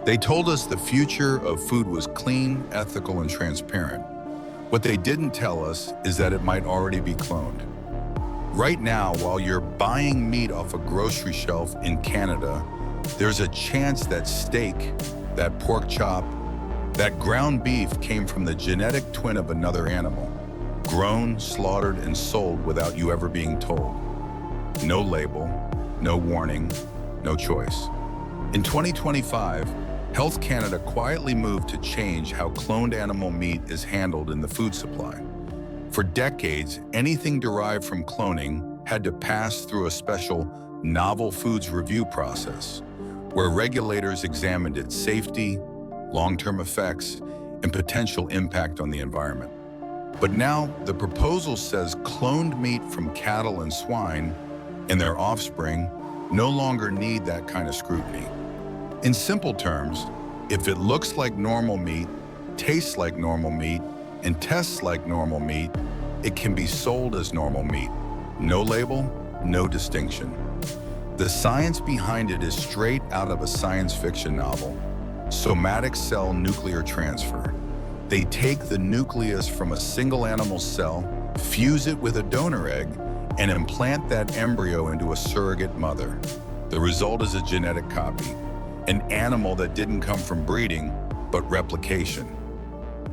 They told us the future of food was clean, ethical, and transparent. What they didn't tell us is that it might already be cloned. Right now, while you're buying meat off a grocery shelf in Canada, there's a chance that steak, that pork chop, that ground beef came from the genetic twin of another animal, grown, slaughtered, and sold without you ever being told. No label, no warning, no choice. In 2025, Health Canada quietly moved to change how cloned animal meat is handled in the food supply. For decades, anything derived from cloning had to pass through a special novel foods review process, where regulators examined its safety, long-term effects, and potential impact on the environment. But now, the proposal says cloned meat from cattle and swine and their offspring no longer need that kind of scrutiny. In simple terms, if it looks like normal meat, tastes like normal meat, and tests like normal meat, it can be sold as normal meat. No label, no distinction. The science behind it is straight out of a science fiction novel, somatic cell nuclear transfer. They take the nucleus from a single animal cell, fuse it with a donor egg, and implant that embryo into a surrogate mother. The result is a genetic copy, an animal that didn't come from breeding, but replication.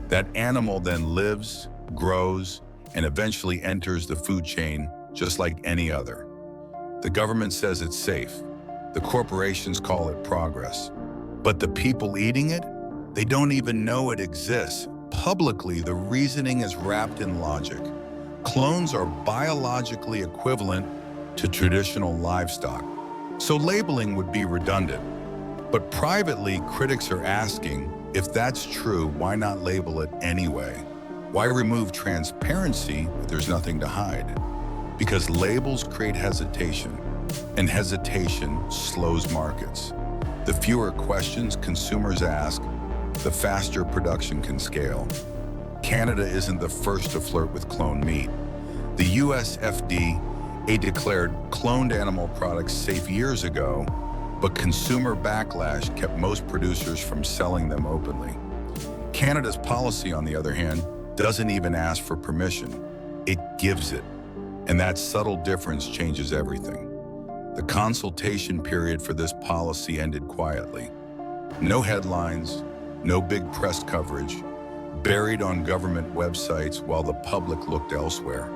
That animal then lives, grows, and eventually enters the food chain just like any other. The government says it's safe. The corporations call it progress. But the people eating it, they don't even know it exists. Publicly, the reasoning is wrapped in logic. Clones are biologically equivalent to traditional livestock, so labeling would be redundant. But privately, critics are asking, if that's true, why not label it anyway? Why remove transparency if there's nothing to hide? Because labels create hesitation, and hesitation slows markets. The fewer questions consumers ask, the faster production can scale. Canada isn't the first to flirt with cloned meat. The US FDA declared cloned animal products safe years ago, but consumer backlash kept most producers from selling them openly. Canada's policy, on the other hand, doesn't even ask for permission. It gives it. And that subtle difference changes everything. The consultation period for this policy ended quietly. No headlines, no big press coverage, buried on government websites while the public looked elsewhere.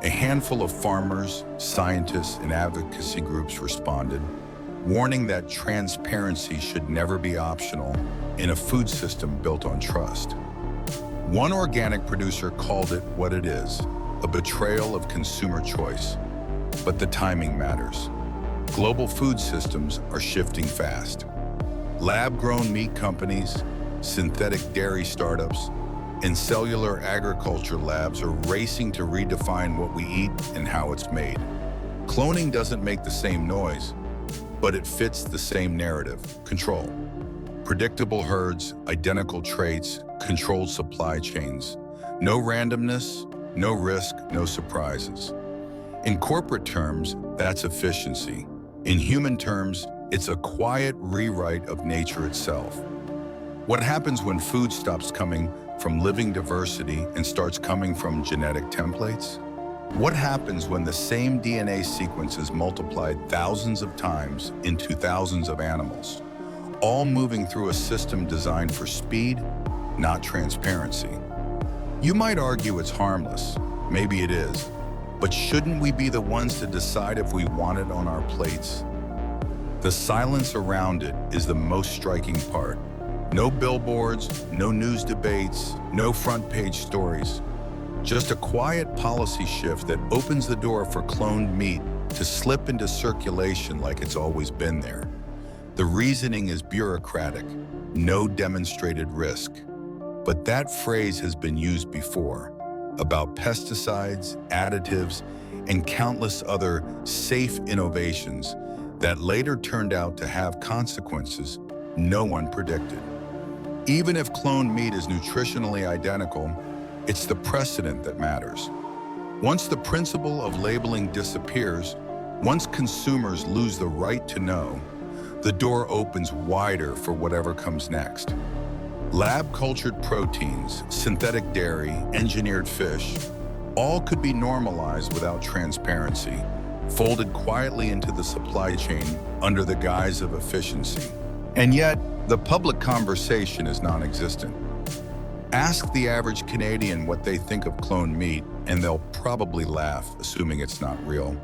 A handful of farmers, scientists, and advocacy groups responded, warning that transparency should never be optional in a food system built on trust. One organic producer called it what it is, a betrayal of consumer choice. But the timing matters. Global food systems are shifting fast. Lab-grown meat companies, synthetic dairy startups, and cellular agriculture labs are racing to redefine what we eat and how it's made. Cloning doesn't make the same noise, but it fits the same narrative: control. Predictable herds, identical traits, controlled supply chains. No randomness, no risk, no surprises. In corporate terms, that's efficiency. In human terms, it's a quiet rewrite of nature itself. What happens when food stops coming from living diversity and starts coming from genetic templates? What happens when the same DNA sequence is multiplied thousands of times into thousands of animals, all moving through a system designed for speed, not transparency? You might argue it's harmless. Maybe it is. But shouldn't we be the ones to decide if we want it on our plates? The silence around it is the most striking part. No billboards, no news debates, no front-page stories. Just a quiet policy shift that opens the door for cloned meat to slip into circulation like it's always been there. The reasoning is bureaucratic, no demonstrated risk. But that phrase has been used before, about pesticides, additives, and countless other safe innovations that later turned out to have consequences no one predicted. Even if cloned meat is nutritionally identical, it's the precedent that matters. Once the principle of labeling disappears, once consumers lose the right to know, the door opens wider for whatever comes next. Lab-cultured proteins, synthetic dairy, engineered fish, all could be normalized without transparency, folded quietly into the supply chain under the guise of efficiency. And yet, the public conversation is non-existent. Ask the average Canadian what they think of cloned meat, and they'll probably laugh, assuming it's not real.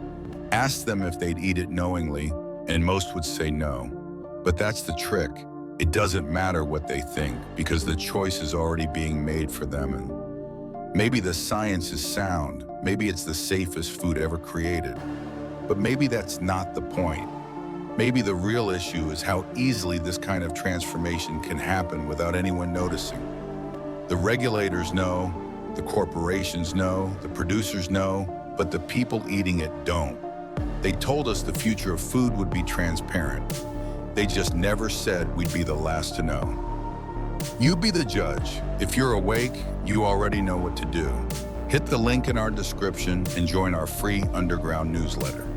Ask them if they'd eat it knowingly, and most would say no. But that's the trick. It doesn't matter what they think, because the choice is already being made for them. And maybe the science is sound, maybe it's the safest food ever created. But maybe that's not the point. Maybe the real issue is how easily this kind of transformation can happen without anyone noticing. The regulators know, the corporations know, the producers know, but the people eating it don't. They told us the future of food would be transparent. They just never said we'd be the last to know. You be the judge. If you're awake, you already know what to do. Hit the link in our description and join our free underground newsletter.